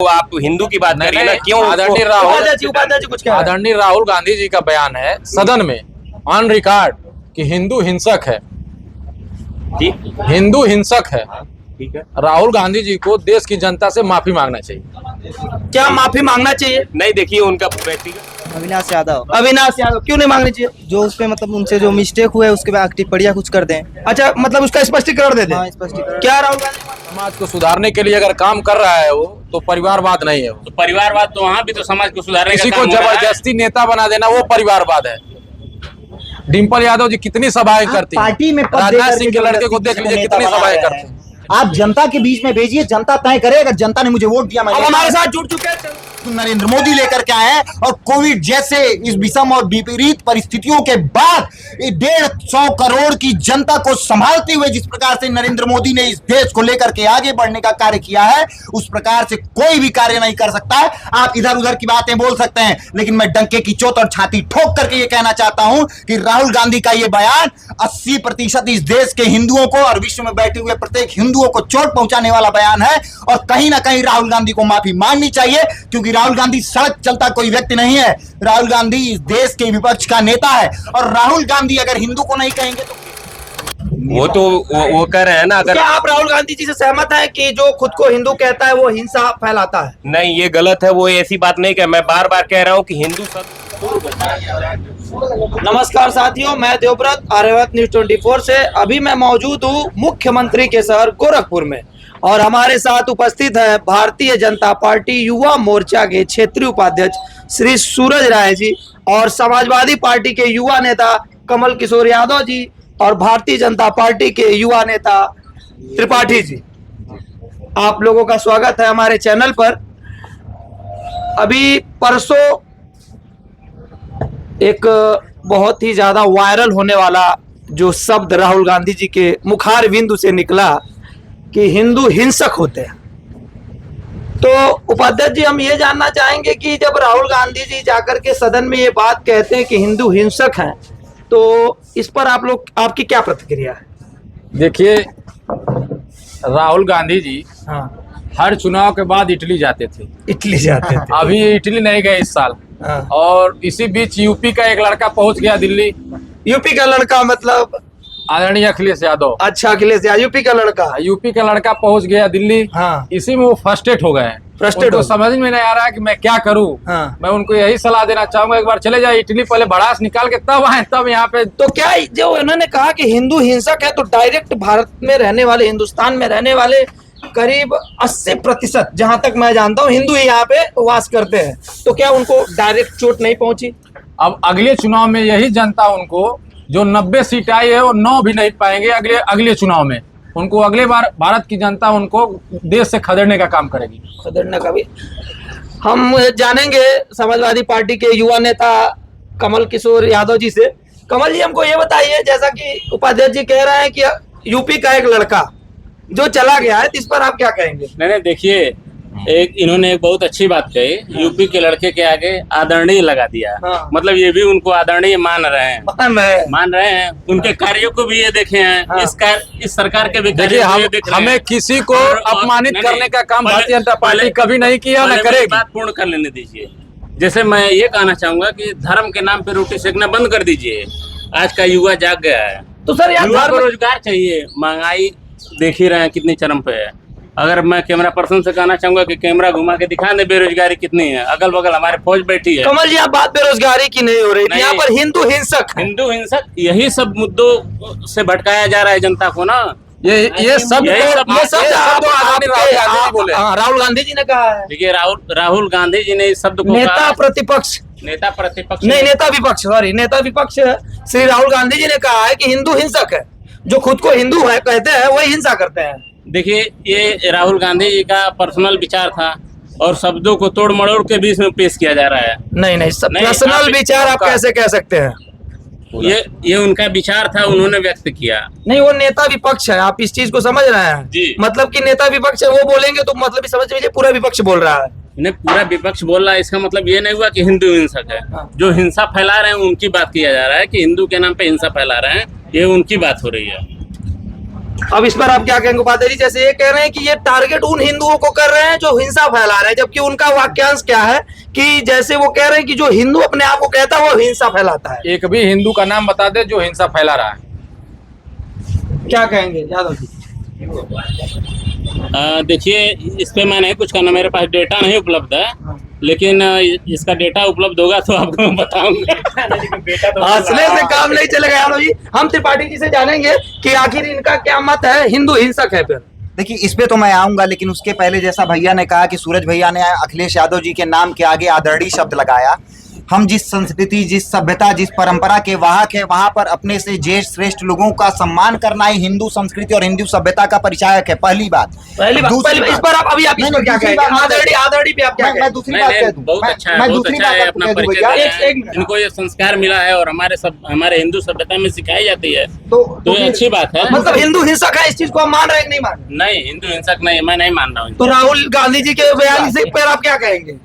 तो आप हिंदू की बात करिए ना, क्यों? आदरणीय राहुल गांधी जी का बयान है सदन में ऑन रिकॉर्ड कि हिंदू हिंसक है, हिंदू हिंसक है। ठीक है, राहुल गांधी जी को देश की जनता से माफी मांगना चाहिए। क्या माफी मांगना चाहिए? नहीं देखिए उनका व्यक्तिगत अविनाश यादव क्यों नहीं मांगनी चाहिए? जो उसपे मतलब उनसे जो मिस्टेक हुए उसके बाद टिप्पणियां कुछ कर दें। अच्छा, मतलब उसका स्पष्टीकरण दे दे। हाँ, स्पष्टीकरण। क्या राहुल गांधी समाज को सुधारने के लिए अगर काम कर रहा है वो, तो परिवारवाद नहीं है वो। तो परिवारवाद तो वहाँ भी तो समाज को सुधारने किसी का को काम हो रहा है। जबरदस्ती नेता बना देना वो परिवारवाद है। डिम्पल यादव जी कितनी सभाएं करती हैं। पार्टी में पद राजनाथ देकर सिंह के लड़के को देख लीजिए कितनी सभाएं करते हैं। आप जनता के बीच में भेजिए, जनता तय करे। अगर जनता ने मुझे वोट दिया, अब हमारे साथ जुड़ चुके हैं नरेंद्र मोदी लेकर के आए हैं और कोविड जैसे इस विषम और विपरीत परिस्थितियों के बाद 150 करोड़ की जनता को संभालते हुए जिस प्रकार से नरेंद्र मोदी ने इस देश को लेकर के आगे बढ़ने का कार्य किया है, उस प्रकार से कोई भी कार्य नहीं कर सकता है। आप इधर उधर की बातें बोल सकते हैं, लेकिन मैं डंके की चोट और छाती ठोक करके ये कहना चाहता हूं कि राहुल गांधी का ये बयान 80% इस देश के हिंदुओं को और विश्व में बैठे हुए प्रत्येक हिंदुओं को चोट पहुंचाने वाला बयान है। और कहीं ना कहीं राहुल गांधी को माफी मांगनी चाहिए, क्योंकि राहुल गांधी सड़क चलता कोई व्यक्ति नहीं है। राहुल गांधी इस देश के विपक्ष का नेता है, और राहुल गांधी अगर हिंदू को नहीं कहेंगे तो वो कह रहे हैं ना। अगर क्या आप राहुल गांधी जी से सहमत हैं कि जो खुद को हिंदू कहता है वो हिंसा फैलाता है? नहीं, ये गलत है। वो ऐसी बात नहीं कह, मैं बार बार कह रहा हूँ कि हिंदू सब। नमस्कार साथियों, मैं देवव्रत, आर्यव्रत न्यूज 24 से। अभी मैं मौजूद हूँ मुख्यमंत्री के शहर गोरखपुर में, और हमारे साथ उपस्थित है भारतीय जनता पार्टी युवा मोर्चा के क्षेत्रीय उपाध्यक्ष श्री सूरज राय जी, और समाजवादी पार्टी के युवा नेता कमल किशोर यादव जी, और भारतीय जनता पार्टी के युवा नेता त्रिपाठी जी। आप लोगों का स्वागत है हमारे चैनल पर। अभी परसों एक बहुत ही ज्यादा वायरल होने वाला जो शब्द राहुल गांधी जी के मुखार बिंदु से निकला कि हिंदू हिंसक होते हैं, तो उपाध्यक्ष जी हम ये जानना चाहेंगे कि जब राहुल गांधी जी जाकर के सदन में ये बात कहते हैं कि हिंदू हिंसक हैं, तो इस पर आपकी क्या प्रतिक्रिया है? देखिए, राहुल गांधी जी हर चुनाव के बाद इटली जाते थे। इटली जाते थे। अभी इटली नहीं गए इस साल। हाँ। और इसी बीच यूपी का एक लड़का पहुंच गया दिल्ली। यूपी का लड़का मतलब आदरणीय अखिलेश यादव। अच्छा, अखिलेश यादव यूपी का लड़का। यूपी का लड़का पहुंच गया दिल्ली। हाँ। इसी में वो फ्रस्ट्रेट हो गए हैं। फ्रस्ट्रेट तो समझ में नहीं आ रहा है कि मैं क्या करूं। हाँ। मैं उनको यही सलाह देना चाहूंगा, एक बार चले जाए इटली, पहले भड़ास निकाल के तब आए, तब यहाँ पे। तो क्या जो उन्होंने कहा कि हिंदू हिंसक है, तो डायरेक्ट भारत में रहने वाले, हिंदुस्तान में रहने वाले करीब 80% जहां तक मैं जानता हूं हिंदू ही यहाँ पे वास करते हैं, तो क्या उनको डायरेक्ट चोट नहीं पहुंची? अब अगले चुनाव में यही जनता उनको, जो 90 सीट आई है वो 9 भी नहीं पाएंगे अगले चुनाव में। उनको अगले बार भारत की जनता उनको देश से खदेड़ने का काम करेगी। खदेड़ने का भी हम जानेंगे समाजवादी पार्टी के युवा नेता कमल किशोर यादव जी से। कमल जी, हमको ये बताइए, जैसा कि उपाध्यक्ष जी कह रहे हैं कि यूपी का एक लड़का जो चला गया है, इस पर आप क्या कहेंगे? नहीं, देखिए, इन्होंने एक बहुत अच्छी बात कही। यूपी के लड़के के आगे आदरणीय लगा दिया। हाँ। मतलब ये भी उनको आदरणीय मान रहे हैं। मान रहे हैं। उनके कार्यों को भी ये देखे हैं। हाँ। इस सरकार के भी देखिए, हमें किसी को अपमानित करने का काम भारतीय जनता पार्टी कभी नहीं किया, न करेगी। बात पूर्ण कर लेने दीजिए। जैसे मैं ये कहना चाहूंगा कि धर्म के नाम पे रोटी सेकना बंद कर दीजिए। आज का युवा जाग गया है। तो सर, युवा को रोजगार चाहिए। महंगाई देख ही रहे हैं कितनी चरम पे है। अगर मैं कैमरा पर्सन से कहना चाहूंगा कि कैमरा घुमा के दिखा दे बेरोजगारी कितनी है। अगल बगल हमारे फौज बैठी है। कमल जी, आप बात बेरोजगारी की नहीं हो रही थी, यहाँ पर हिंदू हिंसक यही सब मुद्दों से भटकाया जा रहा है जनता को ना। ये सब राहुल गांधी जी ने कहा है। देखिए, राहुल गांधी जी ने इस शब्द को नेता प्रतिपक्ष नहीं, नेता विपक्ष श्री राहुल गांधी जी ने कहा है कि हिंदू हिंसक है। जो खुद को हिंदू है कहते हैं वही हिंसा करते हैं। देखिए, ये राहुल गांधी जी का पर्सनल विचार था, और शब्दों को तोड़ मड़ोड़ के बीच में पेश किया जा रहा है। नहीं, पर्सनल विचार आप कैसे कह सकते हैं? ये उनका विचार था, उन्होंने व्यक्त किया। नहीं, वो नेता विपक्ष है, आप इस चीज को समझ रहे हैं जी। मतलब कि नेता विपक्ष है, वो बोलेंगे तो मतलब समझ लीजिए पूरा विपक्ष बोल रहा है। नहीं, पूरा विपक्ष बोल रहा है, इसका मतलब ये नहीं हुआ कि हिंदू हिंसक है। हाँ। जो हिंसा फैला रहे हैं उनकी बात किया जा रहा है कि हिंदू के नाम पे हिंसा फैला रहे हैं, ये उनकी बात हो रही है। अब इस पर आप क्या कहेंगे उपाध्याय जी? जैसे ये कह रहे हैं कि ये टारगेट उन हिंदुओं को कर रहे हैं जो हिंसा फैला रहे हैं, जबकि उनका वाक्यांश क्या है कि जैसे वो कह रहे हैं कि जो हिंदू अपने आप को कहता है वो हिंसा फैलाता है। एक भी हिंदू का नाम बता दे जो हिंसा फैला रहा है। क्या कहेंगे यादव जी? देखिए, इस पे मैं नहीं कुछ करना, मेरे पास डेटा नहीं उपलब्ध है, लेकिन इसका डेटा उपलब्ध होगा तो आपको मैं बताऊंगा। हंसने से काम नहीं चलेगा यादव जी। हम त्रिपाठी जी से जानेंगे कि आखिर इनका क्या मत है, हिंदू हिंसक है फिर। देखिए, इस पे तो मैं आऊंगा, लेकिन उसके पहले जैसा भैया ने कहा कि सूरज भैया ने अखिलेश यादव जी के नाम के आगे आदरणीय शब्द लगाया। हम जिस संस्कृति, जिस सभ्यता, जिस परंपरा के वाहक है, वहां पर अपने से ज्येष्ठ श्रेष्ठ लोगों का सम्मान करना ही हिंदू संस्कृति और हिंदू सभ्यता का परिचायक है। पहली बात। दूसरी इस पर आप अभी आप इस पर क्या कहेंगे? आदरणीय पे आप क्या मैं दूसरी बात कह दूं। बहुत अच्छा है, मैं बहुत दूसरी अच्छा है बात अपना कह दूं परिचय भैया। दे रहे हैं। इनको ये संस्कार मिला है और हमारे हिंदू सभ्यता में सिखाई जाती है, तो ये अच्छी बात है। मतलब हिंदू हिंसक है, इस चीज को आप मान रहे हैं कि नहीं मान रहे? नहीं, हिंदू हिंसक नहीं, मैं नहीं मान रहा हूँ। तो राहुल गांधी जी के बयान से पर आप क्या कहेंगे?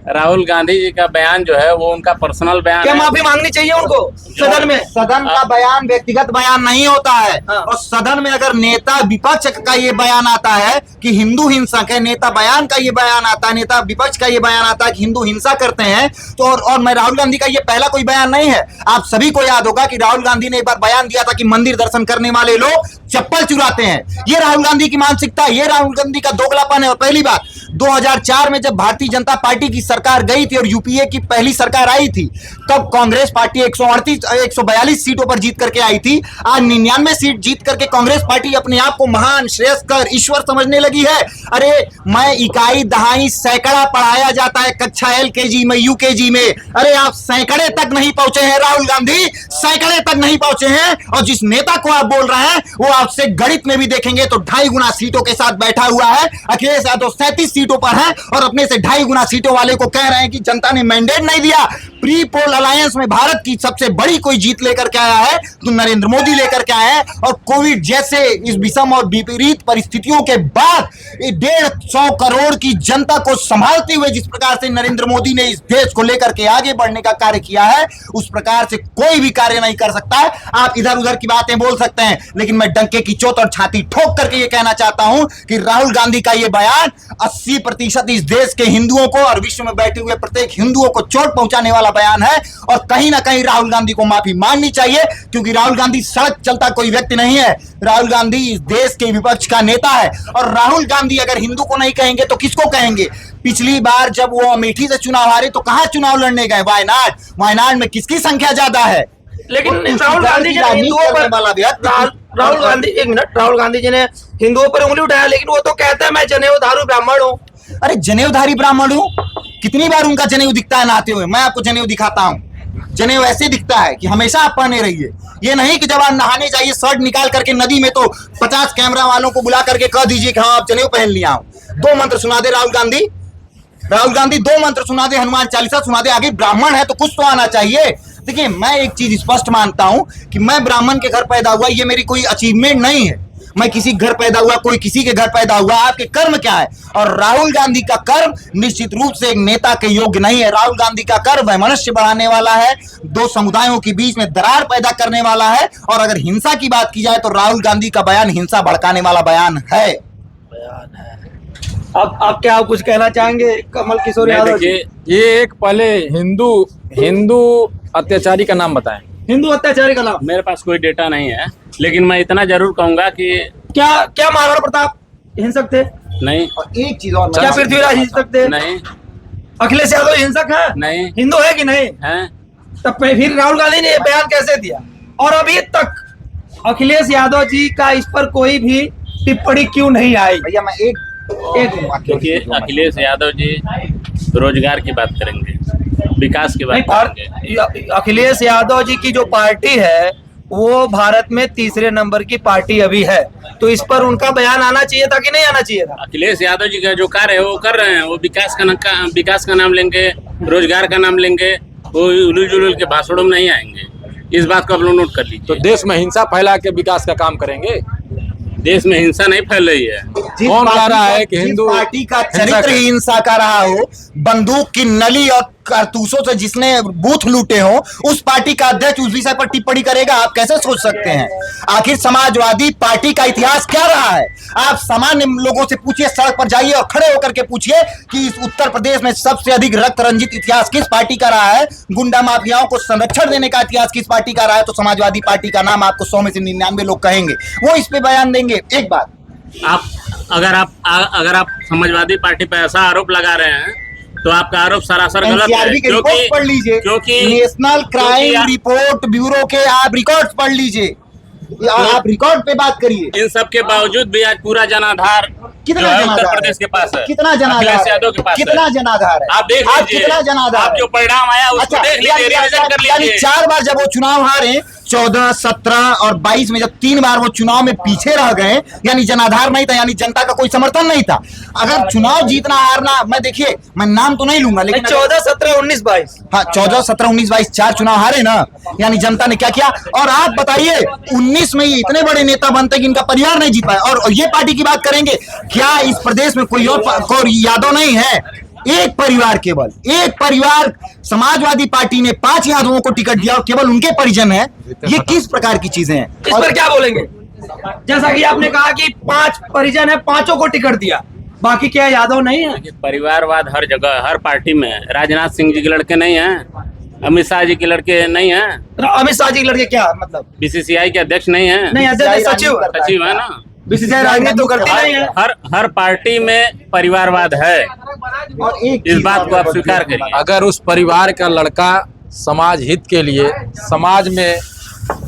राहुल गांधी जी का बयान जो है वो उनका पर्सनल बयान क्या है। माफी मांगनी चाहिए उनको सदन में? सदन का बयान व्यक्तिगत बयान नहीं होता है। हाँ। और सदन में अगर नेता विपक्ष का ये बयान आता है कि हिंदू हिंसक है, नेता बयान का ये बयान आता है, नेता विपक्ष का ये बयान आता है कि हिंदू हिंसा करते हैं, तो और मैं राहुल गांधी का ये पहला कोई बयान नहीं है। आप सभी को याद होगा कि राहुल गांधी ने एक बार बयान दिया था कि मंदिर दर्शन करने वाले लोग चप्पल चुराते हैं। ये राहुल गांधी की मानसिकता, ये राहुल गांधी का दोगलापन है। और पहली बात, 2004 में जब भारतीय जनता पार्टी की सरकार गई थी और यूपीए की पहली सरकार आई थी, तब कांग्रेस पार्टी 142 सीटों पर जीत करके आई थी। आज 99 सीट जीत करके कांग्रेस पार्टी अपने आप को महान, श्रेयस्कर, ईश्वर समझने लगी है। अरे मैं इकाई, दहाई, सैकड़ा पढ़ाया जाता है कक्षा LKG में, UKG में। अरे आप सैकड़े तक नहीं पहुंचे हैं राहुल गांधी, सैकड़े तक नहीं पहुंचे हैं। और जिस नेता को आप बोल रहे हैं वो आपसे गणित में भी देखेंगे तो 2.5 गुना सीटों के साथ बैठा हुआ है। अखिलेश यादव 37 सीटों पर है और अपने से 2.5 गुना सीटों वाले को कह रहे हैं कि जनता ने मैंडेट नहीं दिया। प्री पोल अलायंस में भारत की सबसे बड़ी कोई जीत लेकर के आया है तो नरेंद्र मोदी लेकर के आए हैं। और कोविड जैसे इस विषम और विपरीत परिस्थितियों के बाद 150 करोड़ की जनता को संभालते हुए जिस प्रकार से नरेंद्र मोदी ने इस देश को लेकर के आगे बढ़ने का कार्य किया है, उस प्रकार से कोई भी कार्य नहीं कर सकता है। आप इधर उधर की बातें बोल सकते हैं, लेकिन मैं डंके की चोट और छाती ठोक करके ये कहना चाहता हूं कि राहुल गांधी का ये बयान 80% इस देश के हिंदुओं को और विश्व में बैठे हुए प्रत्येक हिंदुओं को चोट पहुंचाने वाला बयान है। और कहीं ना कहीं राहुल गांधी को माफी मांगनी चाहिए, क्योंकि राहुल गांधी सड़क चलता कोई व्यक्ति नहीं है। राहुल गांधी इस देश के विपक्ष का नेता है। और राहुल गांधी अगर हिंदू को नहीं कहेंगे तो किसको कहेंगे? पिछली बार जब वो अमेठी से चुनाव हारे तो कहां चुनाव लड़ने गए? वायनाड में किसकी संख्या ज्यादा है? लेकिन राहुल गांधी जी ने हिंदुओं पर राहुल गांधी जी ने हिंदुओं पर उंगली उठाया, लेकिन वो तो कहते हैं मैं जनेऊधारी ब्राह्मण हूँ। अरे जनेऊधारी ब्राह्मण हूं? कितनी बार उनका जनेऊ दिखता है नहाते हुए? मैं आपको जनेऊ दिखाता हूं। जनेऊ ऐसे दिखता है कि हमेशा आप पहने रहिए, ये नहीं कि जब आप नहाने जाइए शर्ट निकाल करके नदी में तो 50 कैमरा वालों को बुला करके कह दीजिए कि हाँ आप जनेऊ पहन लिया हो। 2 मंत्र सुना दे राहुल गांधी, 2 मंत्र सुना दे, हनुमान चालीसा सुना दे। आगे ब्राह्मण है तो कुछ तो आना चाहिए। देखिए, मैं एक चीज स्पष्ट मानता हूं कि मैं ब्राह्मण के घर पैदा हुआ, ये मेरी कोई अचीवमेंट नहीं है। मैं किसी घर पैदा हुआ, कोई किसी के घर पैदा हुआ। आपके कर्म क्या है? और राहुल गांधी का कर्म निश्चित रूप से एक नेता के योग्य नहीं है। राहुल गांधी का कर्म मनुष्य बढ़ाने वाला है, 2 समुदायों के बीच में दरार पैदा करने वाला है। और अगर हिंसा की बात की जाए तो राहुल गांधी का बयान हिंसा भड़काने वाला बयान है। अब आप क्या कुछ कहना चाहेंगे कमल किशोर यादव जी? देखिए, ये एक पहले हिंदू अत्याचारी का नाम बताएं। हिंदू अत्याचारी का नाम? मेरे पास कोई डेटा नहीं है, लेकिन मैं इतना जरूर कहूंगा कि क्या महाराणा प्रताप हिंसक थे? नहीं। और एक चीज और, क्या पृथ्वीराज हिंसक थे? नहीं। अखिलेश यादव हिंसक है? नहीं। हिंदू है कि नहीं है? तब फिर राहुल गांधी ने ये बयान कैसे दिया? और अभी तक अखिलेश यादव जी का इस पर कोई भी टिप्पणी क्यों नहीं आई? भैया मैं एक क्योंकि अखिलेश यादव जी रोजगार की बात करेंगे, विकास की बात करेंगे। अखिलेश यादव जी की जो पार्टी है वो भारत में 3रे नंबर की पार्टी अभी है, तो इस पर उनका बयान आना चाहिए था कि नहीं आना चाहिए था? अखिलेश यादव जी का जो कार्य है वो कर रहे हैं। वो विकास का नाम लेंगे, रोजगार का नाम लेंगे, वो उलूल जुलूल के भाषणों में नहीं आएंगे। इस बात को आप लोग नोट कर लीजिए। तो देश में हिंसा फैला के विकास का काम करेंगे? देश में हिंसा नहीं फैल रही है। कौन कह रहा है कि हिंदू पार्टी का चरित्र हिंसा का रहा हो, बंदूक की नली और कारतूसों से जिसने बूथ लूटे हो, उस पार्टी का अध्यक्ष उस विषय पर टिप्पणी करेगा? आप कैसे सोच सकते हैं? आखिर समाजवादी पार्टी का इतिहास क्या रहा है? आप सामान्य लोगों से पूछिए, सड़क पर जाइए और खड़े होकर के पूछिए कि इस उत्तर प्रदेश में सबसे अधिक रक्त रंजित इतिहास किस पार्टी का रहा है, गुंडा माफियाओं को संरक्षण देने का इतिहास किस पार्टी का रहा है, तो समाजवादी पार्टी का नाम आपको 100 में से 99 लोग कहेंगे, वो इस पे बयान देंगे। एक बात, अगर आप समाजवादी पार्टी पर ऐसा आरोप लगा रहे हैं तो आपका आरोप सरासर गलत है। एनसीआरबी के रिपोर्ट पढ़ लीजिए, क्योंकि नेशनल क्राइम रिपोर्ट ब्यूरो के आप रिकॉर्ड पढ़ लीजिए, आप रिकॉर्ड पे बात करिए। इन सब के बावजूद भी आज पूरा जनाधार कितना जो है जनाधार उत्तर प्रदेश के पास है, कितना जनाधार अखिलेश यादव के पास कितना है। जनाधार है? आप देख आप लीजिए, कितना जनाधार आप जो परिणाम आया उसको देख लीजिए, रिवीजन कर यानी लीजिए। 4 बार जब वो चुनाव हारे, 14, 17 और 22 में जब 3 बार वो चुनाव में पीछे रह गए, यानी जनाधार नहीं था, यानी जनता का कोई समर्थन नहीं था। अगर चुनाव जीतना हारना, मैं देखिए मैं नाम तो नहीं लूंगा, लेकिन 14, 17, 19, 22, हाँ 14, 17, 19, 22 4 चुनाव हारे ना, यानी जनता ने क्या किया। और आप बताइए 19 में ये इतने बड़े नेता बनते कि इनका परिवार नहीं जीत पाया। और ये पार्टी की बात करेंगे, क्या इस प्रदेश में कोई और यादव नहीं है? एक परिवार, केवल एक परिवार, समाजवादी पार्टी ने 5 यादवों को टिकट दिया और केवल उनके परिजन है। ये किस प्रकार की चीजें हैं? इस पर क्या बोलेंगे? जैसा कि आपने कहा कि 5 परिजन है, 5 को टिकट दिया, बाकी क्या यादव नहीं है? परिवारवाद हर जगह, हर पार्टी में। राजनाथ सिंह जी के लड़के नहीं हैं, अमित शाह जी के लड़के नहीं हैं, अमित शाह जी के लड़के क्या मतलब? बीसीसीआई के अध्यक्ष नहीं हैं, नहीं, अध्यक्ष सचिव सचिव है ना। बीसीसीआई राजनीति तो करती नहीं है। हर पार्टी में परिवारवाद है, और एक इस बात को आप स्वीकार करिए। अगर उस परिवार का लड़का समाज हित के लिए,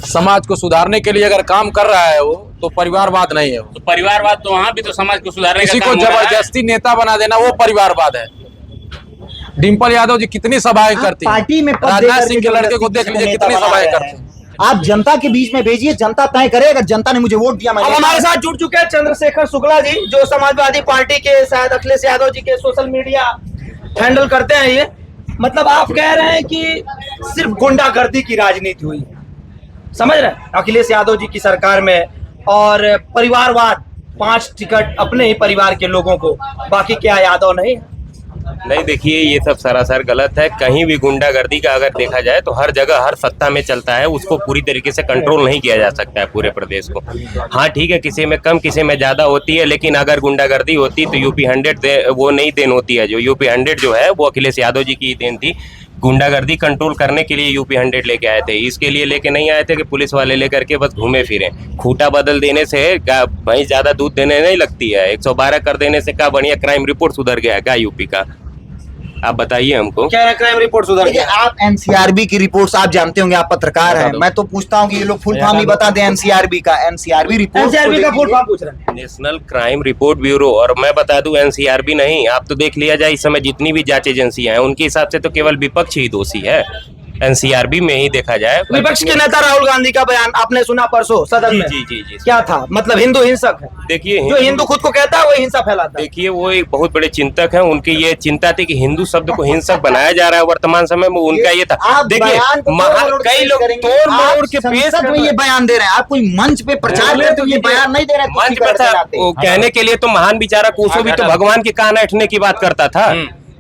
समाज को सुधारने के लिए अगर काम कर रहा है वो, तो परिवारवाद नहीं है वो। तो परिवारवाद तो वहाँ भी तो समाज को सुधारने का किसी को काम हो रहा है। जबरदस्ती नेता बना देना वो परिवारवाद है। डिम्पल यादव जी कितनी सभाएं करती हैं, पार्टी में पद राजनाथ देकर सिंह के लड़के को देख लीजिए नेता कितनी बना सभाएं रहे करते हैं। हैं। आप जनता के बीच में भेजिए, जनता तय करे। अगर जनता ने मुझे वोट दिया, मैं अब हमारे साथ जुड़ चुके हैं चंद्रशेखर शुक्ला जी, जो समाजवादी पार्टी के शायद अखिलेश यादव जी के सोशल मीडिया हैंडल करते हैं। ये मतलब आप कह रहे हैं कि सिर्फ गुंडागर्दी की राजनीति हुई, समझ रहे हैं, अखिलेश यादव जी की सरकार में, और परिवारवाद, 5 टिकट अपने ही परिवार के लोगों को, बाकी क्या यादव नहीं? नहीं, देखिए ये सब सरासर गलत है। कहीं भी गुंडागर्दी का अगर देखा जाए तो हर जगह हर सत्ता में चलता है, उसको पूरी तरीके से कंट्रोल नहीं किया जा सकता है पूरे प्रदेश को। हाँ ठीक है, किसी में कम किसी में ज्यादा होती है, लेकिन अगर गुंडागर्दी होती तो यूपी 100 वो नहीं देन होती है। जो यूपी 100 जो है वो अखिलेश यादव जी की ही देन थी। गुंडागर्दी कंट्रोल करने के लिए यूपी 100 लेके आए थे, इसके लिए लेके नहीं आए थे कि पुलिस वाले लेकर के बस घूमे फिरे। खूंटा बदल देने से भैंस ज्यादा दूध देने नहीं लगती है। 112 कर देने से क्या बढ़िया क्राइम रिपोर्ट सुधर गया क्या यूपी का? आप बताइए हमको। क्या है क्राइम रिपोर्ट सुधर देखिए, गया? आप एनसीआरबी की रिपोर्ट्स आप जानते होंगे, आप पत्रकार हैं। मैं तो पूछता हूँ कि ये लोग फुल फॉर्म ही बता दें एनसीआरबी का। एनसीआरबी रिपोर्ट एनसीआरबी का फुल फॉर्म पूछ रहे हैं। National crime report bureau. और मैं बता दूं एनसीआरबी नहीं, आप तो देख लिया जाए इस समय जितनी भी जांच एजेंसियां हैं उनके हिसाब से तो केवल विपक्ष ही दोषी है। एनसीआरबी में ही देखा जाए। विपक्ष के नेता राहुल गांधी का बयान आपने सुना परसों सदन में? जी। क्या था? मतलब हिंदू हिंसक है। देखिए, जो हिंदू खुद को कहता है वो हिंसा फैलाता है। देखिए वो एक बहुत बड़े चिंतक हैं। उनकी ये चिंता थी कि हिंदू शब्द को हिंसक बनाया जा रहा है वर्तमान समय में, उनका ये था। आप देखिए कई लोग तोड़ मोड़ के पेश संसद में ये बयान दे रहे हैं, आप कोई मंच पे प्रचार करते हुए ये बयान नहीं दे रहे हैं। मंच पे था वो कहने के लिए, तो महान विचारक ओशो भी तो भगवान के कान ऐठने की बात करता था।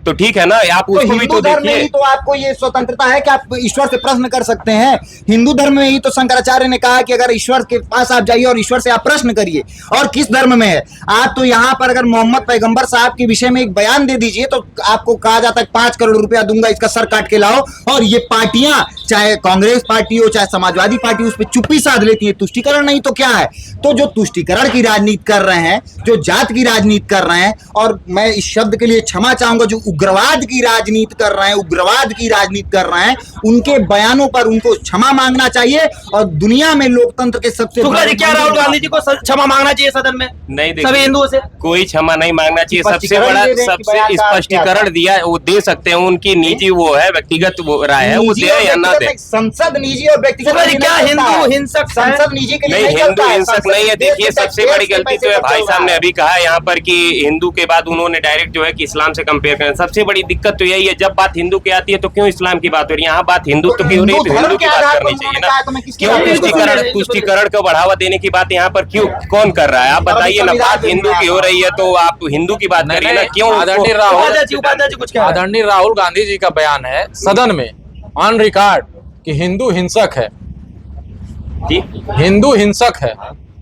तो ठीक है ना, आप तो उसको भी हिंदू तो धर्म में देखिए। ही तो आपको ये स्वतंत्रता है कि आप ईश्वर से प्रश्न कर सकते हैं। हिंदू धर्म में ही तो शंकराचार्य ने कहा कि अगर ईश्वर के पास आप जाइए और ईश्वर से आप प्रश्न करिए। और किस धर्म में है? आप तो यहाँ पर अगर मोहम्मद पैगंबर साहब के विषय में एक बयान दे दीजिए तो आपको कहा जाता है 5 करोड़ रुपया दूंगा, इसका सर काट के लाओ। और ये पार्टियां, चाहे कांग्रेस पार्टी हो चाहे समाजवादी पार्टी, उस पर चुप्पी साध लेती है। तुष्टीकरण नहीं तो क्या है? तो जो तुष्टीकरण की राजनीति कर रहे हैं, जो जात की राजनीति कर रहे हैं, और मैं इस शब्द के लिए क्षमा चाहूंगा, जो उग्रवाद की राजनीति कर रहे हैं, उग्रवाद की राजनीति कर रहे हैं, उनके बयानों पर उनको क्षमा मांगना चाहिए। और दुनिया में लोकतंत्र के सबसे शुक्ला जी, क्या राहुल गांधी जी को क्षमा मांगना चाहिए सदन में? नहीं, देखिए, सभी हिंदुओं से कोई क्षमा नहीं मांगना चाहिए। सबसे बड़ा सबसे स्पष्टीकरण दिया, वो दे सकते हैं, उनकी निजी वो है, व्यक्तिगत वो राय है, वो दे या ना दे। संसद निजी और व्यक्तिगत सुबह जी, क्या हिंदू हिंसक है? संसद निजी के लिए नहीं, नहीं हिंदू चलता है। हिंसक संसद नहीं है। देश देखिए के सबसे टैक्स बड़ी के गलती पैसे तो है पर भाई चल साहब रहा ने है। अभी कहा यहाँ पर कि हिंदू के बाद उन्होंने डायरेक्ट जो है कि इस्लाम से कंपेयर करें। सबसे बड़ी दिक्कत तो यही है, जब बात हिंदू की आती है तो क्यों इस्लाम की बात हो रही है? यहाँ बात हिंदुत्व की हो रही है तो हिंदू की बात करनी चाहिए ना। क्यों तुष्टिकरण को बढ़ावा देने की बात यहाँ पर क्यों कौन कर रहा है? आप बताइए ना। बात हिंदू की हो रही है तो आप हिंदू की बात करिए ना। क्यों आदरणीय उपाध्याय जी कुछ कह रहे हैं? आदरणीय राहुल गांधी जी का बयान है सदन में ऑन रिकॉर्ड कि हिंदू हिंसक है, जी हिंदू हिंसक है।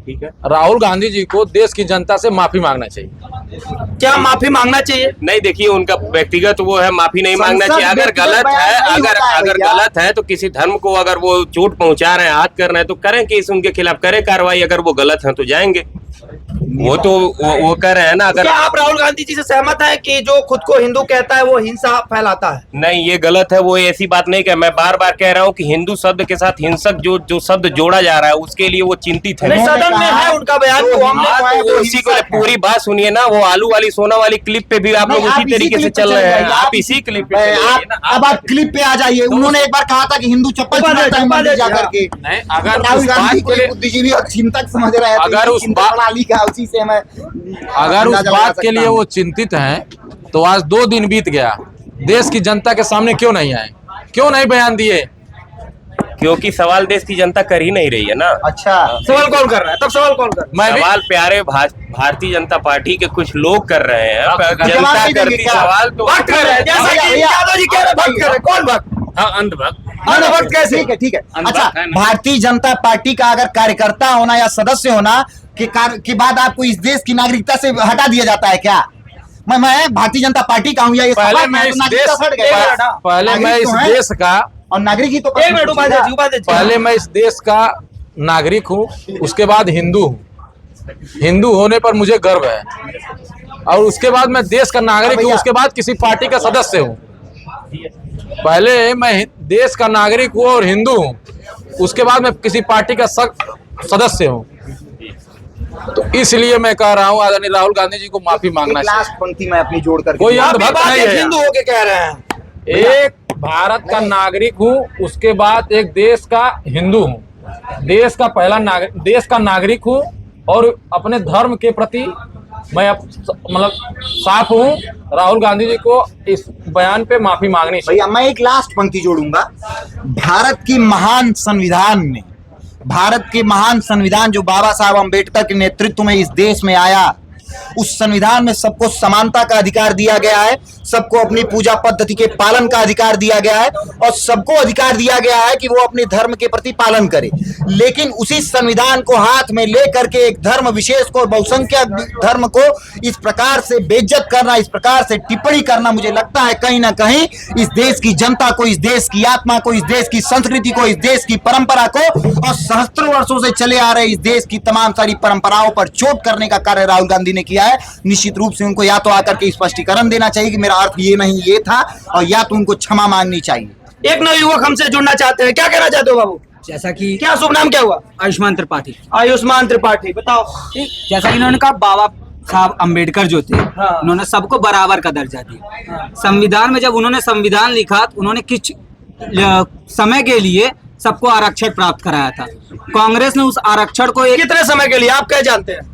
ठीक है। राहुल गांधी जी को देश की जनता से माफी मांगना चाहिए। क्या माफी मांगना चाहिए? नहीं, देखिए उनका व्यक्तिगत वो है, माफी नहीं मांगना संसद चाहिए। अगर व्यक्तिगत गलत बयान है, नहीं अगर होता है अगर भैया। गलत है तो किसी धर्म को अगर वो चोट पहुंचा रहे हैं, हाथ कर रहे हैं तो करें केस उनके खिलाफ, करें कार्रवाई। अगर वो गलत है तो जाएंगे। वो तो वो कर रहे हैं ना। अगर क्या आप राहुल गांधी जी से सहमत हैं कि जो खुद को हिंदू कहता है वो हिंसा फैलाता है? नहीं, ये गलत है। वो ऐसी बात नहीं कह, मैं बार बार कह रहा हूँ कि हिंदू शब्द के साथ हिंसक जो शब्द जोड़ा जा रहा है उसके लिए वो चिंतित है। नहीं, सदन में है उनका बयान, वो हमने हाँ, तो उसी को पूरी बात सुनिए ना। वो आलू वाली सोना वाली क्लिप पे भी आप लोग उसी तरीके से चल रहे हैं। आप इसी क्लिप पे चल रहे हैं ना। अब आप क्लिप पे आ जाइए। उन्होंने एक बार कहा था कि हिंदू चप्पल चुराता है मंदिर जाकर के। नहीं, अगर राहुल उस गांधी बात को के लिए बुद्धिजीवी और चिंतक समझ रहे हैं तो अगर ये उस चिंतक बात- प्रणाली का उसी से मैं अगर उस अंदाजा लगा बात के सकता लिए हूं। वो चिंतित हैं तो आज 2 दिन बीत गया, देश की जनता के सामने क्यों नहीं आए, क्यों नहीं बयान दिए? क्योंकि सवाल देश की जनता कर ही नहीं रही है ना। अच्छा सवाल कौन कर रहा है? तब सवाल कौन कर रहा है? मैं भी सवाल प्यारे भारतीय जनता पार्टी के कुछ लोग कर रहे हैं। जवाब जनता नहीं देंगे करती क्या? सवाल तो भक्त कर रहे हैं, जैसा कि यादव जी कह रहे हैं, भक्त कर रहे हैं। कौन भक्त? हाँ, अंधभक्त। भक्त कैसे? ठीक है ठीक है। अंदर अच्छा, है ना। भारतीय जनता पार्टी का अगर कार्यकर्ता होना या सदस्य होना के बाद आपको इस देश की नागरिकता से हटा दिया जाता है क्या? मैं भारतीय जनता पार्टी का हूँ या ये पहले सवाल मैं तो इस नागरिकता देश हट गया। पहले मैं नागरिक इस तो हैं। देश का और नागरिक ही तो एक मिनट उपाध्याय जी, उपाध्याय जी। पहले मैं इस देश का नागरिक हूँ, उसके बाद हिंदू हूँ। हिंदू होने पर मुझे गर्व है और उसके बाद मैं देश का नागरिक हूँ, उसके बाद किसी पार्टी का सदस्य हूँ। पहले मैं देश का नागरिक हूँ और हिंदू हूँ, उसके बाद मैं किसी पार्टी का सदस्य हूँ। तो इसलिए मैं कह रहा हूँ आदरणीय राहुल गांधी जी को माफी मांगना चाहिए। लास्ट पंक्ति में अपनी जोड़ करके कोई आप अंधभक्त बात नहीं एक है। हिंदू होके कह रहे हैं। एक भारत का नागरिक हूँ, उसके बाद एक देश का हिंदू हूँ, देश का पहला नागरिक, देश का नागरिक हूँ और अपने धर्म के प्रति मैं मतलब साफ हूँ। राहुल गांधी जी को इस बयान पे माफी मांगनी चाहिए। भैया मैं एक लास्ट पंक्ति जोड़ूंगा। भारत की महान संविधान में, भारत के महान संविधान जो बाबा साहब अम्बेडकर के नेतृत्व में इस देश में आया, उस संविधान में सबको समानता का अधिकार दिया गया है, सबको अपनी पूजा पद्धति के पालन का अधिकार दिया गया है और सबको अधिकार दिया गया है कि वो अपने धर्म के प्रति पालन करे। लेकिन उसी संविधान को हाथ में लेकर के एक धर्म विशेष को, बहुसंख्यक धर्म को इस प्रकार से बेइज्जत करना, इस प्रकार से टिप्पणी करना, मुझे लगता है कहीं ना कहीं इस देश की जनता को, इस देश की आत्मा को, इस देश की संस्कृति को, इस देश की परंपरा को और सहस्त्रों वर्षों से चले आ रहे इस देश की तमाम सारी परंपराओं पर चोट करने का कार्य राहुल गांधी ने किया है। निश्चित रूप से उनको या तो आकर के स्पष्टीकरण देना चाहिए कि मेरा अर्थ ये नहीं ये था, और या तो उनको क्षमा मांगनी चाहिए। एक नवयुवक हमसे जुड़ना चाहते हैं, क्या कहना चाहते हो बाबू? जैसा कि क्या शुभ नाम क्या हुआ? आयुष्मान त्रिपाठी, आयुष्मान त्रिपाठी, बताओ। जैसा कि इन्होंने कहा बाबा साहब अंबेडकर जो थे, हाँ। उन्होंने सबको बराबर का दर्जा दिया। संविधान में जब उन्होंने संविधान लिखा तो उन्होंने कुछ समय के लिए सबको आरक्षण प्राप्त कराया था। कांग्रेस ने उस आरक्षण को कितने समय के लिए, आप क्या जानते हैं?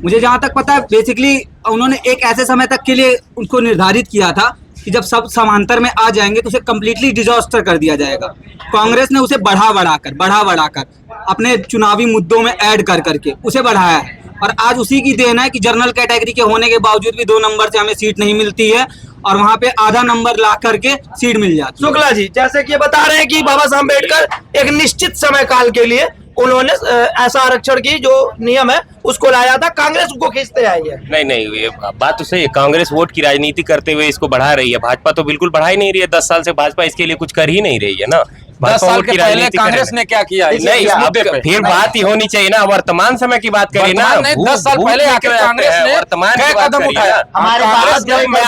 मुझे जहां तक पता है बेसिकली उन्होंने एक ऐसे समय तक के लिए उनको निर्धारित किया था कि जब सब समांतर में आ जाएंगे तो उसे कम्प्लीटली डिजास्टर कर दिया जाएगा। कांग्रेस ने उसे बढ़ा बढ़ाकर अपने चुनावी मुद्दों में ऐड कर करके उसे बढ़ाया है और आज उसी की देन है कि जनरल कैटेगरी के होने के बावजूद भी 2 नंबर से हमें सीट नहीं मिलती है और वहां पे आधा नंबर ला करके सीट मिल जाती है। शुक्ला जी, जैसे कि ये बता रहे हैं कि बाबा साहब अम्बेडकर एक निश्चित समय काल के लिए उन्होंने ऐसा आरक्षण की जो नियम है उसको लाया था, कांग्रेस उसको खींचते आई है। नहीं, ये बात तो सही है। कांग्रेस वोट की राजनीति करते हुए इसको बढ़ा रही है, भाजपा तो बिल्कुल बढ़ा ही नहीं रही है। 10 साल से भाजपा इसके लिए कुछ कर ही नहीं रही है ना। 10 साल के पहले कांग्रेस ने क्या किया नहीं, इस अब मुद्दे पे? फिर बात ही होनी चाहिए ना। वर्तमान समय की बात करिए ना। वर्तमान नहीं, 10 साल भूत पहले में आके क्या कांग्रेस करते हैं? ने वर्तमान क्या की बात कदम करिए उठाया? ना। हमारे कांग्रेस पास जब मैं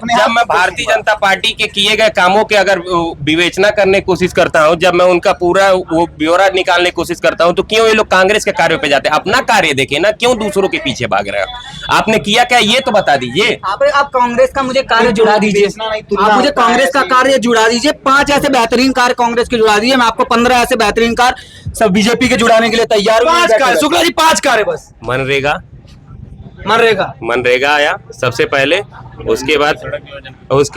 जब मैं भारतीय जनता पार्टी के किए गए कामों के अगर विवेचना करने की कोशिश करता हूँ, जब मैं उनका पूरा वो ब्यौरा निकालने की कोशिश करता हूँ, तो क्यों ये लोग कांग्रेस देश के कार्यों पे जाते हैं। अपना कार्य देखिए ना, क्यों दूसरों के पीछे भाग रहे हो? आपने किया क्या ये तो बता दीजिए। आप कांग्रेस का मुझे कार्य जुड़ा दीजिए, आप मुझे कांग्रेस का कार्य जुड़ा दीजिए। 5 ऐसे बेहतरीन कार्य कांग्रेस के जुड़ा दीजिए, मैं आपको 15 ऐसे बेहतरीन कार्य सब बीजेपी के जुड़ाने के लिए तैयार हूं। 5 कार्य शुक्ला जी, 5 कार्य बस। मनरेगा आया सबसे पहले, उसके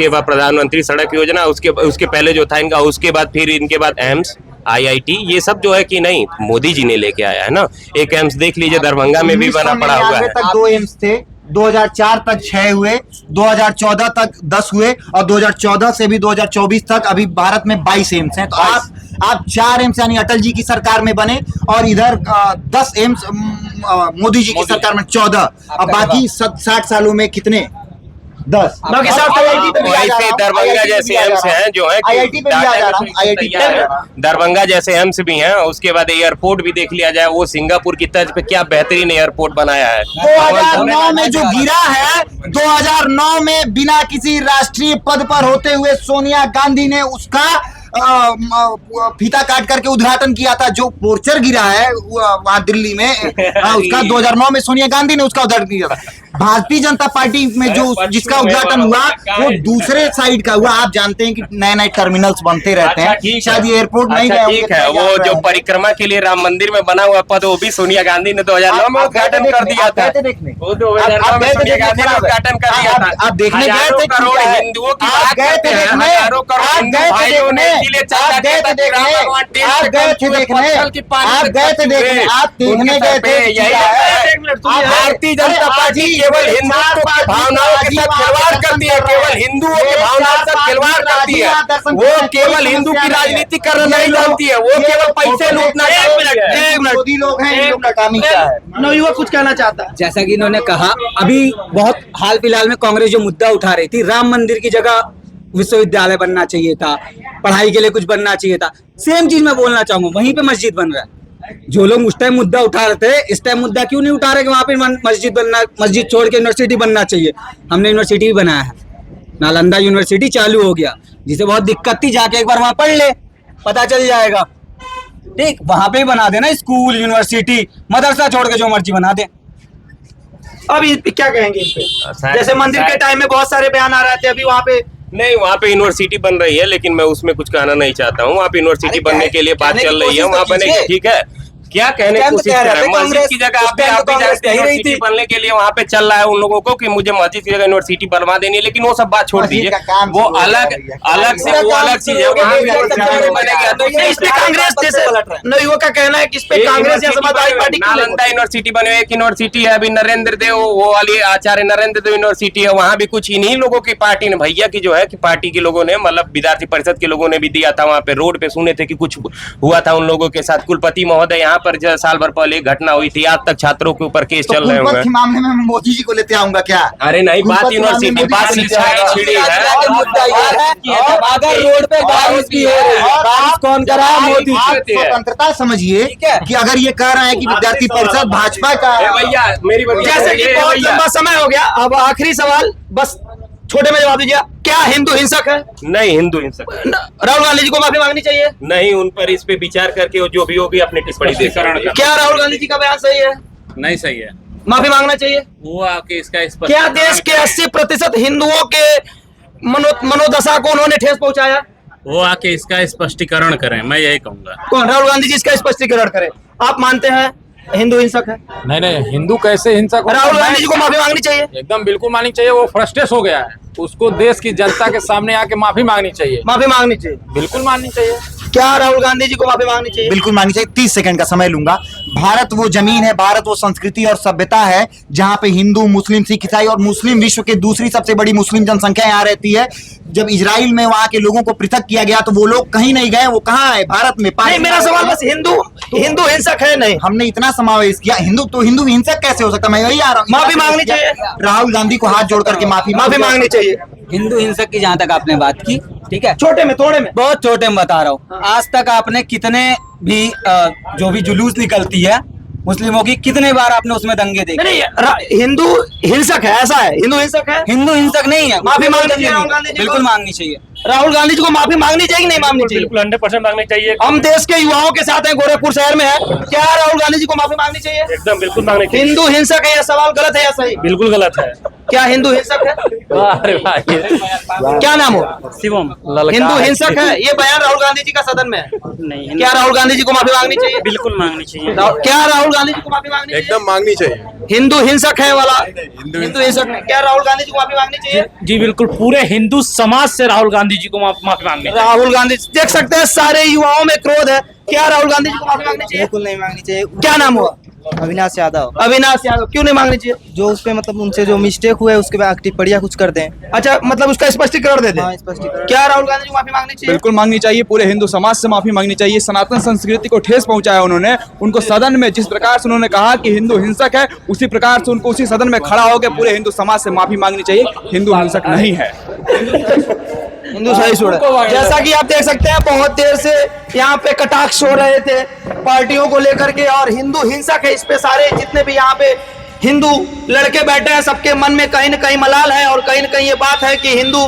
बाद प्रधानमंत्री सड़क योजना, उसके पहले जो था इनका, उसके बाद फिर इनके बाद एम्स, IIT, ये सब जो है कि नहीं मोदी जी ने लेके आया है ना। एक एम्स देख लीजिए दरभंगा में भी बना पड़ा हुआ है। तक 2 एम्स थे, 2004 तक 6 हुए, 2014 तक 10 हुए और 2014 से भी 2024 तक अभी भारत में 22 एम्स हैं। तो आप 4 एम्स यानी अटल जी की सरकार में बने और इधर 10 एम्स मोदी जी की सरकार में 14। अब बाकी 60 सालों में कितने? 10। बाकी सब IIT पे भी आ जा रहा हूं, दरभंगा जैसे एम्स हैं जो है IIT पे भी आ जा रहा हूं, IIT पे दरभंगा जैसे एम्स भी हैं। उसके बाद एयरपोर्ट भी देख लिया जाए, वो सिंगापुर की तर्ज पे क्या बेहतरीन एयरपोर्ट बनाया है। 2009 में जो गिरा है, 2009 में बिना किसी राष्ट्रीय पद पर होते हुए सोनिया गांधी ने उसका फीता काट करके उद्घाटन किया था। जो पोर्चर गिरा है वहां दिल्ली में, उसका 2009 में सोनिया गांधी ने उसका उद्घाटन किया था। भारतीय जनता पार्टी में जो जिसका उद्घाटन हुआ वो दूसरे साइड का हुआ। आप जानते हैं कि नए नए टर्मिनल्स बनते रहते हैं, शायद ये एयरपोर्ट नहीं गए होंगे। ठीक है, वो जो परिक्रमा के लिए राम मंदिर में बना हुआ पद, वो भी सोनिया गांधी ने 2009 में उद्घाटन कर दिया था। वो 2009 में सोनिया गांधी ने उद्घाटन कर दिया था। आप देखने गए थे? करोड़ हिंदुओं की बात करते हैं, हजारों करोड़ हिंदू भाइयों ने इसीलिए चर्चा किया था कि राम भगवान टेस्ट आप गए थे भारतीय जनता पार्टी केवल हिंदुत्व की भावनाओं के साथ खिलवाड़ करती है, केवल हिंदुओं की भावनाओं के साथ खिलवाड़ करती है। वो केवल हिंदू की राजनीति करना नहीं जानती है, वो केवल पैसे लूटना चाहती है। मोदी लोग हैं, इन लोग नाकामी क्या है? नवयुवक कुछ कहना चाहता है। जैसा कि इन्होंने कहा, अभी बहुत हाल फिलहाल में कांग्रेस जो मुद्दा उठा रही थी, राम मंदिर की जगह विश्वविद्यालय बनना चाहिए था, पढ़ाई के लिए कुछ बनना चाहिए था, सेम चीज मैं बोलना चाहूंगा। वहीं पे मस्जिद बन रहा है। जो लोग उस टाइम मुद्दा उठा रहे थे, इस टाइम मुद्दा क्यों नहीं उठा रहे कि वहां पे मस्जिद बनना, मस्जिद छोड़ के यूनिवर्सिटी बनना चाहिए। हमने यूनिवर्सिटी भी बनाया है, नालंदा यूनिवर्सिटी चालू हो गया, जिसे बहुत दिक्कत थी, जाके एक बार वहां पढ़ ले, पता चल जाएगा। ठीक, वहां पे ही बना देना स्कूल, यूनिवर्सिटी, मदरसा छोड़ के जो मर्जी बना दे। अब इस पे क्या कहेंगे इस पे? जैसे मंदिर के टाइम में बहुत सारे बयान आ रहे थे, अभी वहाँ पे नहीं, वहाँ पे यूनिवर्सिटी बन रही है, लेकिन मैं उसमें कुछ कहना नहीं चाहता हूँ। वहाँ पे यूनिवर्सिटी बनने के लिए बात चल रही है, वहाँ बनेगी, ठीक है। क्या कहने की कोशिश कर रहे हैं? मस्जिद की जगह आप भी जानते हैं यूनिवर्सिटी बनने के लिए वहाँ पे चल रहा है उन लोगों को कि मुझे मस्जिद की जगह यूनिवर्सिटी बनवा देनी है, लेकिन वो सब बात छोड़ दीजिए, वो अलग से वो अलग चीज है। वहाँ भी बनेगा तो इस पे कांग्रेस जैसे नवयुवक का कहना है कि इस पे कांग्रेस या समाजवादी पार्टी नालंदा यूनिवर्सिटी बने, एक यूनिवर्सिटी है अभी नरेंद्र देव, वो वाली आचार्य नरेंद्र देव यूनिवर्सिटी है, वहाँ भी कुछ इन्हीं लोगों की पार्टी ने, भैया की जो है कि पार्टी के लोगों ने, मतलब विद्यार्थी परिषद के लोगों ने भी दिया था। वहाँ पे रोड पे सुने थे कि कुछ हुआ था उन लोगों के साथ। कुलपति महोदय यहाँ पर साल भर पहले घटना हुई थी, आज तक छात्रों के ऊपर केस चल रहे हैं। मामले में मोदी जी को लेते आऊंगा क्या? अरे नहीं, बात यूनिवर्सिटी, बात शिक्षा की छिड़ी है। मुद्दा यह है कि अगर रोड पे बारिश भी हो रही है, बारिश कौन कर रहा है? मोदी। स्वतंत्रता समझिए कि अगर ये कह रहे हैं कि विद्यार्थी परिषद भाजपा का, भैया मेरी जैसे कि बहुत लंबा समय हो गया, अब आखिरी सवाल बस छोटे में जवाब दीजिए, क्या हिंदू हिंसक है? नहीं, हिंदू हिंसक राहुल गांधी जी को माफी मांगनी चाहिए? नहीं, उन पर इस पे विचार करके वो जो भी होगी अपनी टिप्पणी दे सकते हैं। क्या राहुल गांधी जी का बयान सही है? नहीं सही है, माफी मांगना चाहिए। वो आके इसका क्या देश के 80% हिंदुओं के मनोदशा को उन्होंने ठेस पहुंचाया? वो आके इसका स्पष्टीकरण करें, मैं यही कहूंगा। कौन? राहुल गांधी जी इसका स्पष्टीकरण करें। आप मानते हैं हिंदू हिंसक है? नहीं, हिंदू कैसे हिंसक? राहुल गांधी जी को माफी मांगनी चाहिए? एकदम बिल्कुल माननी चाहिए। वो फ्रस्ट्रेट हो गया है, उसको देश की जनता के सामने आके माफी मांगनी चाहिए। माफी मांगनी चाहिए, बिल्कुल माननी चाहिए। क्या राहुल गांधी जी को माफी मांगनी चाहिए? बिल्कुल माननी चाहिए। 30 सेकंड का समय लूंगा। भारत वो जमीन है, भारत वो संस्कृति और सभ्यता है जहां पे हिंदू, मुस्लिम, सिख, ईसाई और मुस्लिम विश्व के दूसरी सबसे बड़ी मुस्लिम जनसंख्या यहाँ रहती है। जब इजराइल में वहां के लोगों को पृथक किया गया तो वो लोग कहीं नहीं गए, वो कहाँ है? भारत में। नहीं, मेरा सवाल बस हिंदू हिंसक है नहीं। हमने इतना समावेश किया, हिंदू हिंसक कैसे हो सकता? मैं यही आ रहा हूँ। माफी मांगनी चाहिए। राहुल गांधी को हाथ जोड़ करके माफी मांगनी चाहिए। हिंदू हिंसक की जहाँ तक आपने बात की, ठीक है, छोटे में, थोड़े में, बहुत छोटे में बता रहा हूँ। आज तक आपने कितने भी जो भी जुलूस निकलती है मुस्लिमों की, कितने बार आपने उसमें दंगे देखे? नहीं, हिंदू हिंसक है, ऐसा है? हिंदू हिंसक है? हिंदू हिंसक नहीं है। माफी मांगनी चाहिए राहुल गांधी जी को? बिल्कुल मांगनी चाहिए। राहुल गांधी जी को माफी मांगनी चाहिए कि नहीं मांगनी चाहिए? बिल्कुल 100% मांगनी चाहिए। हम देश के युवाओं के साथ हैं, गोरखपुर शहर में है, क्या राहुल गांधी जी को माफी मांगनी चाहिए? एकदम बिल्कुल मांगनी चाहिए। हिंदू हिंसक है, यह सवाल गलत है या सही? बिल्कुल गलत है। क्या हिंदू हिंसक है? अरे भाई क्या नाम हो? शिवम हिंदू हिंसक है, ये बयान राहुल गांधी जी का सदन में है। नहीं, क्या राहुल गांधी जी को माफी मांगनी चाहिए? बिल्कुल मांगनी चाहिए। क्या राहुल गांधी जी को माफी मांगनी चाहिए? एकदम मांगनी चाहिए। हिंदू हिंसक है वाला हिंदू हिंसक है, क्या राहुल गांधी जी को माफी मांगनी चाहिए? जी बिल्कुल, पूरे हिंदू समाज से राहुल गांधी जी को माफी मांगनी चाहिए। राहुल गांधी देख सकते हैं सारे युवाओं में क्रोध है, क्या राहुल गांधी जी को माफी मांगनी चाहिए? बिल्कुल नहीं मांगनी चाहिए। क्या नाम हुआ? अविनाश यादव। अविनाश यादव, क्यों नहीं मांगनी चाहिए? जो उस पे मतलब उनसे जो मिस्टेक हुआ है उसके बाद टिप्पणियां कुछ कर दें। अच्छा, मतलब उसका स्पष्टीकरण दे दे। हाँ, स्पष्टीकरण। क्या राहुल गांधी जी को माफी मांगनी चाहिए? बिल्कुल मांगनी चाहिए। पूरे हिंदू समाज से माफी मांगनी चाहिए। सनातन संस्कृति को ठेस पहुंचाया उन्होंने। उनको सदन में जिस प्रकार से उन्होंने कहा कि हिंदू हिंसक है, उसी प्रकार से उनको उसी सदन में खड़ा होकर पूरे हिंदू समाज से माफी मांगनी चाहिए। हिंदू हिंसक नहीं है। हिंदू सही छोड़ा। जैसा कि आप देख सकते हैं, बहुत देर से यहाँ पे कटाक्ष हो रहे थे पार्टियों को लेकर के, और हिंदू हिंसक है, इस पे सारे जितने भी यहाँ पे हिंदू लड़के बैठे हैं सबके मन में कहीं न कहीं मलाल है, और कहीं न कहीं ये बात है कि हिंदू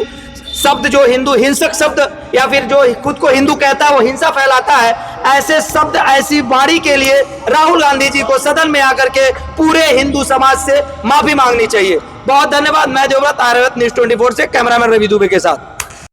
शब्द, जो हिंदू हिंसक शब्द या फिर जो खुद को हिंदू कहता है वो हिंसा फैलाता है, ऐसे शब्द ऐसी वाणी के लिए राहुल गांधी जी को सदन में आकर के पूरे हिंदू समाज से माफी मांगनी चाहिए। बहुत धन्यवाद। मैं देवव्रत, आर्यव्रत न्यूज़ 24 से कैमरामैन रवि दुबे के साथ।